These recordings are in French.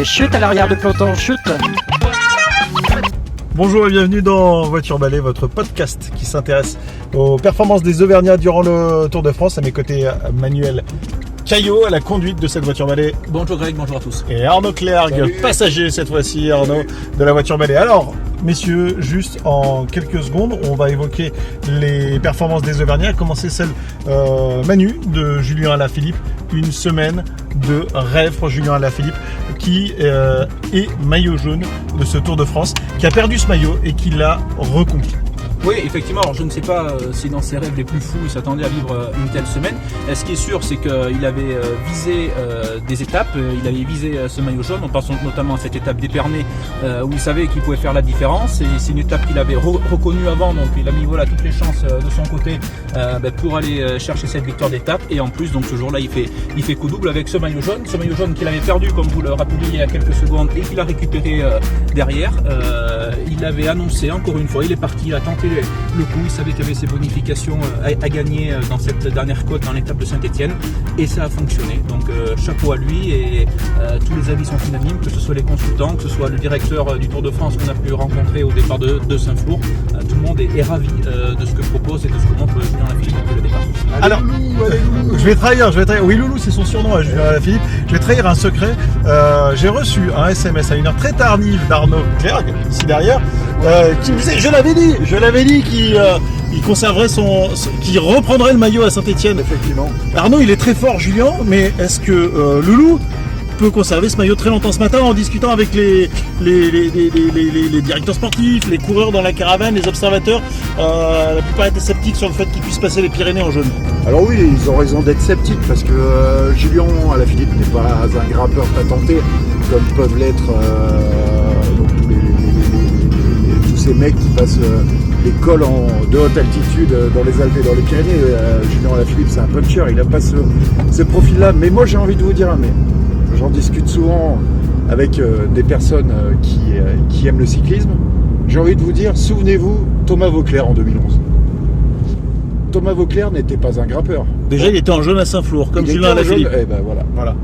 Chute à l'arrière de peloton, chute. Bonjour et bienvenue dans Voiture Balai, votre podcast qui s'intéresse aux performances des Auvergnats durant le Tour de France. À mes côtés, Manuel Caillot à la conduite de cette Voiture Balai. Bonjour Greg, bonjour à tous. Et Arnaud Clergue, passager cette fois-ci, Arnaud, de la Voiture Balai. Alors, messieurs, juste en quelques secondes, on va évoquer les performances des Auvergnats, à commencer celle Manu de Julien Alaphilippe. Une semaine de rêve pour Julien Alaphilippe qui est maillot jaune de ce Tour de France, qui a perdu ce maillot et qui l'a reconquis. Oui, effectivement, alors je ne sais pas si dans ses rêves les plus fous il s'attendait à vivre une telle semaine. Ce qui est sûr, c'est qu'il avait visé des étapes, il avait visé ce maillot jaune, on pense notamment à cette étape d'Épernay où il savait qu'il pouvait faire la différence. Et c'est une étape qu'il avait reconnue avant, donc il a mis voilà, toutes les chances de son côté pour aller chercher cette victoire d'étape. Et en plus, donc ce jour-là, il fait coup double avec ce maillot jaune qu'il avait perdu, comme vous le rappeliez il y a quelques secondes, et qu'il a récupéré derrière. Il avait annoncé encore une fois, il est parti, il a tenté le coup, il savait qu'il y avait ses bonifications à gagner dans cette dernière côte dans l'étape de Saint-Etienne et ça a fonctionné, donc chapeau à lui. Et tous les avis sont unanimes, que ce soit les consultants, que ce soit le directeur du Tour de France qu'on a pu rencontrer au départ de Saint-Flour. Tout le monde est ravi de ce que propose et de ce que montre Julien Alaphilippe depuis le départ. Alors, je vais trahir, oui, Loulou c'est son surnom à Julien Alaphilippe, je vais trahir un secret. J'ai reçu un SMS à une heure très tardive d'Arnaud Clergue, ici derrière, qui me disait, je l'avais dit qu'il conserverait qu'il reprendrait le maillot à Saint-Etienne. Effectivement. Arnaud, il est très fort, Julien, mais est-ce que Loulou peut conserver ce maillot très longtemps? Ce matin, en discutant avec les directeurs sportifs, les coureurs dans la caravane, les observateurs, la plupart étaient sceptiques sur le fait qu'ils puissent passer les Pyrénées en jaune. Alors oui, ils ont raison d'être sceptiques parce que Julien Alaphilippe n'est pas un grimpeur patenté comme peuvent l'être tous ces mecs qui passent les cols de haute altitude dans les Alpes et dans les Pyrénées. Julien Alaphilippe, c'est un puncher, il n'a pas ce profil-là. Mais moi, j'ai envie de vous dire un mais. J'en discute souvent avec des personnes qui aiment le cyclisme. J'ai envie de vous dire, souvenez-vous, Thomas Voeckler en 2011. Thomas Voeckler n'était pas un grimpeur. Déjà, il était en jaune à Saint-Flour, comme Julien Alaphilippe. Eh ben voilà.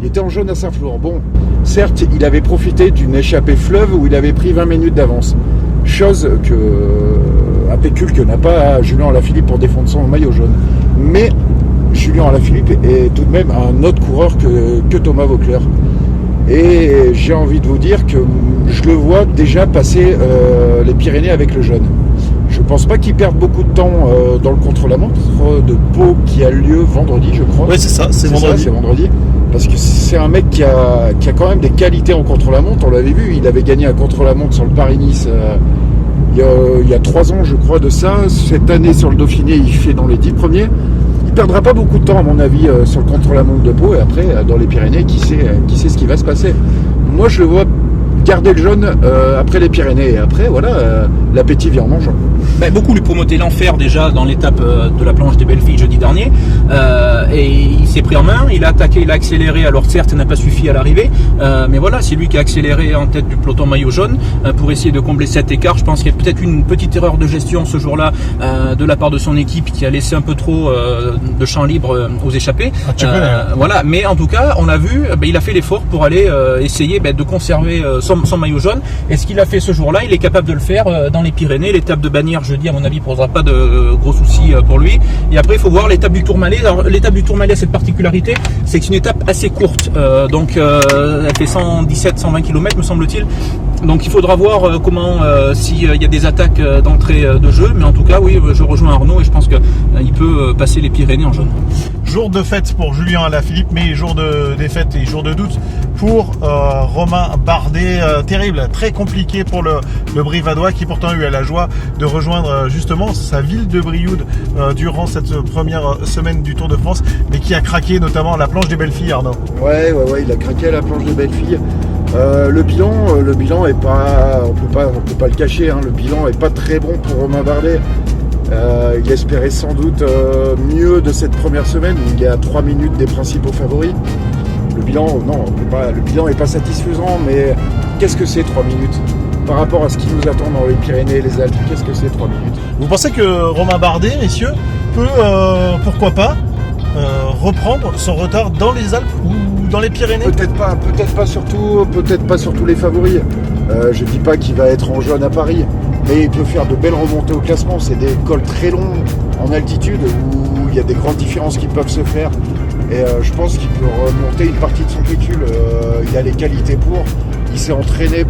Il était en jaune à Saint-Flour. Bon, certes, il avait profité d'une échappée fleuve où il avait pris 20 minutes d'avance. Chose à pécule que n'a pas Julien Alaphilippe pour défendre son maillot jaune. Mais Julien Alaphilippe est tout de même un autre coureur que Thomas Voeckler. Et j'ai envie de vous dire que je le vois déjà passer les Pyrénées avec le jaune. Je pense pas qu'il perde beaucoup de temps dans le contre-la-montre de Pau qui a lieu vendredi, je crois. Oui, c'est ça, c'est vendredi. C'est vendredi. Parce que c'est un mec qui a quand même des qualités en contre-la-montre. On l'avait vu, il avait gagné un contre-la-montre sur le Paris-Nice il y a 3 ans, je crois, de ça. Cette année, sur le Dauphiné, il fait dans les 10 premiers. Il perdra pas beaucoup de temps, à mon avis, sur le contre-la-montre de Pau. Et après, dans les Pyrénées, qui sait ce qui va se passer. Moi, je le vois garder le jaune après les Pyrénées. Et après, voilà, l'appétit vient en mangeant. Beaucoup lui promotaient l'enfer déjà dans l'étape de la planche des Belles Filles jeudi dernier. Et il s'est pris en main, il a attaqué, il a accéléré. Alors certes, ça n'a pas suffi à l'arrivée. Mais voilà, c'est lui qui a accéléré en tête du peloton maillot jaune pour essayer de combler cet écart. Je pense qu'il y a peut-être une petite erreur de gestion ce jour-là de la part de son équipe qui a laissé un peu trop de champ libre aux échappées. Voilà, mais en tout cas, on l'a vu, il a fait l'effort pour aller essayer de conserver son maillot jaune. Et ce qu'il a fait ce jour-là, il est capable de le faire dans les Pyrénées. L'étape de Bagnères jeudi, à mon avis, ne posera pas de gros soucis pour lui. Et après, il faut voir l'étape du Tourmalet. Alors, l'étape du Tourmalet a cette particularité, c'est que c'est une étape assez courte. Donc, elle fait 117-120 km, me semble-t-il. Donc, il faudra voir comment, s'il y a des attaques d'entrée de jeu. Mais en tout cas, oui, je rejoins Arnaud et je pense qu'il peut passer les Pyrénées en jaune. Jour de fête pour Julien Alaphilippe, mais jour de défaite et jour de doute pour Romain Bardet. Terrible, très compliqué pour le Brivadois qui pourtant a eu la joie de rejoindre justement sa ville de Brioude durant cette première semaine du Tour de France, mais qui a craqué notamment à la planche des Belles Filles, Arnaud. Ouais, il a craqué à la planche des Belles Filles. Le bilan est pas, on peut pas le cacher, hein, le bilan est pas très bon pour Romain Bardet. Il espérait sans doute mieux de cette première semaine. Il est à 3 minutes des principaux favoris. Le bilan est pas satisfaisant, mais qu'est-ce que c'est 3 minutes par rapport à ce qui nous attend dans les Pyrénées et les Alpes? Qu'est-ce que c'est 3 minutes? Vous pensez que Romain Bardet, messieurs, peut, pourquoi pas, reprendre son retard dans les Alpes, ou dans les Pyrénées? Peut-être pas sur tous les favoris. Je dis pas qu'il va être en jaune à Paris, mais il peut faire de belles remontées au classement. C'est des cols très longs en altitude où il y a des grandes différences qui peuvent se faire. Et je pense qu'il peut remonter une partie de son pécule. Il a les qualités pour. Il s'est entraîné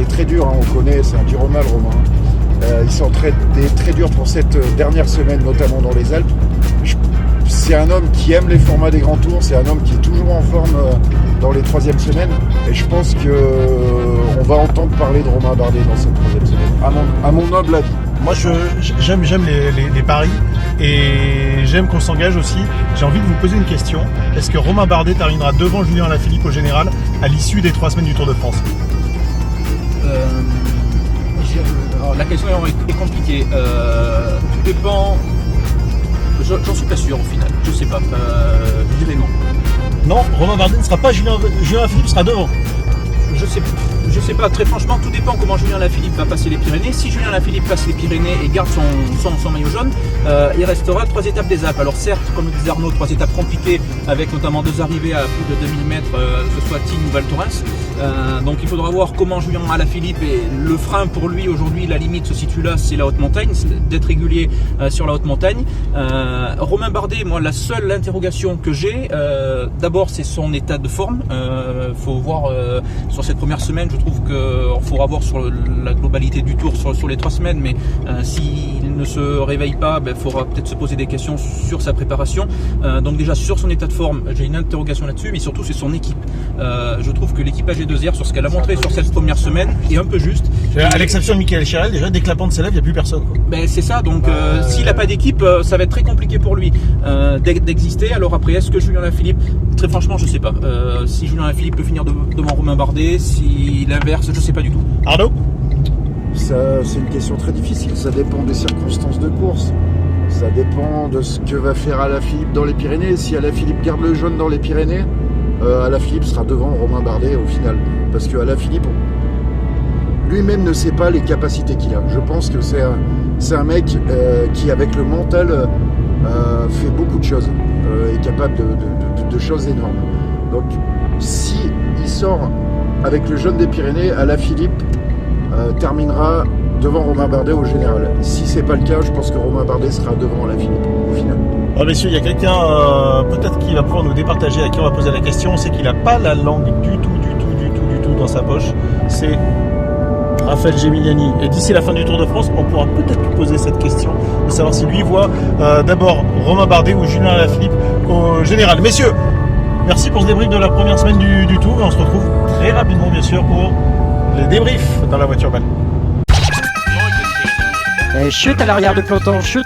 très dur, hein, on connaît, c'est un dur au mal, Romain. Il s'est entraîné très dur pour cette dernière semaine, notamment dans les Alpes. C'est un homme qui aime les formats des grands tours, c'est un homme qui est toujours en forme dans les troisièmes semaines. Et je pense qu'on va entendre parler de Romain Bardet dans cette troisième semaine, à mon noble avis. Moi, j'aime les paris et j'aime qu'on s'engage aussi. J'ai envie de vous poser une question. Est-ce que Romain Bardet terminera devant Julien Alaphilippe au général à l'issue des 3 semaines du Tour de France? Alors, la question est compliquée. Tout dépend. J'en suis pas sûr au final. Je sais pas. Je dirais non. Non, Romain Bardet ne sera pas Julien Alaphilippe sera devant. Je sais pas, très franchement, tout dépend comment Julien Alaphilippe va passer les Pyrénées. Si Julien Alaphilippe passe les Pyrénées et garde son maillot jaune, il restera 3 étapes des Alpes. Alors certes, comme le disait Arnaud, 3 étapes compliquées, avec notamment 2 arrivées à plus de 2000 mètres, que ce soit Tignes ou Val Thorens. Donc il faudra voir comment Julien Alaphilippe, et le frein pour lui aujourd'hui, la limite se situe là, c'est la haute montagne, d'être régulier sur la haute montagne. Romain Bardet, moi la seule interrogation que j'ai, d'abord c'est son état de forme. Faut voir sur cette première semaine, je trouve qu'il faudra voir sur la globalité du tour sur les 3 semaines, mais s'il ne se réveille pas, il faudra peut-être se poser des questions sur sa préparation. Donc déjà sur son état de forme, j'ai une interrogation là-dessus, mais surtout c'est son équipe. Je trouve que l'équipage G2R, sur ce qu'elle a montré sur cette première semaine, est un peu juste. À l'exception de Michael Chirel, déjà dès que la pente s'élève, il n'y a plus personne. C'est ça, donc s'il n'a pas d'équipe, ça va être très compliqué pour lui d'exister. Alors après, est-ce que Julien Alaphilippe, très franchement, je sais pas. Si Julien Alaphilippe peut finir devant Romain Bardet, si l'inverse, je sais pas du tout. Arnaud? C'est une question très difficile, ça dépend des circonstances de course. Ça dépend de ce que va faire Alaphilippe dans les Pyrénées. Si Alaphilippe garde le jaune dans les Pyrénées, Alaphilippe sera devant Romain Bardet au final. Parce que Alaphilippe lui-même ne sait pas les capacités qu'il a. Je pense que c'est un mec qui, avec le mental, fait beaucoup de choses. Est capable de choses énormes. Donc, si il sort avec le jaune des Pyrénées, Alaphilippe terminera devant Romain Bardet au général. Si c'est pas le cas, je pense que Romain Bardet sera devant Alaphilippe au final. Oh messieurs, il y a quelqu'un peut-être qui va pouvoir nous départager, à qui on va poser la question. On sait qu'il n'a pas la langue du tout dans sa poche. C'est Raphaël Gemiliani. Et d'ici la fin du Tour de France, on pourra peut-être lui poser cette question, de savoir si lui voit d'abord Romain Bardet ou Julien Alaphilippe au général. Messieurs, merci pour ce débrief de la première semaine du Tour. Et on se retrouve très rapidement, bien sûr, pour les débriefs dans la voiture belle. Chute à l'arrière de peloton, chute.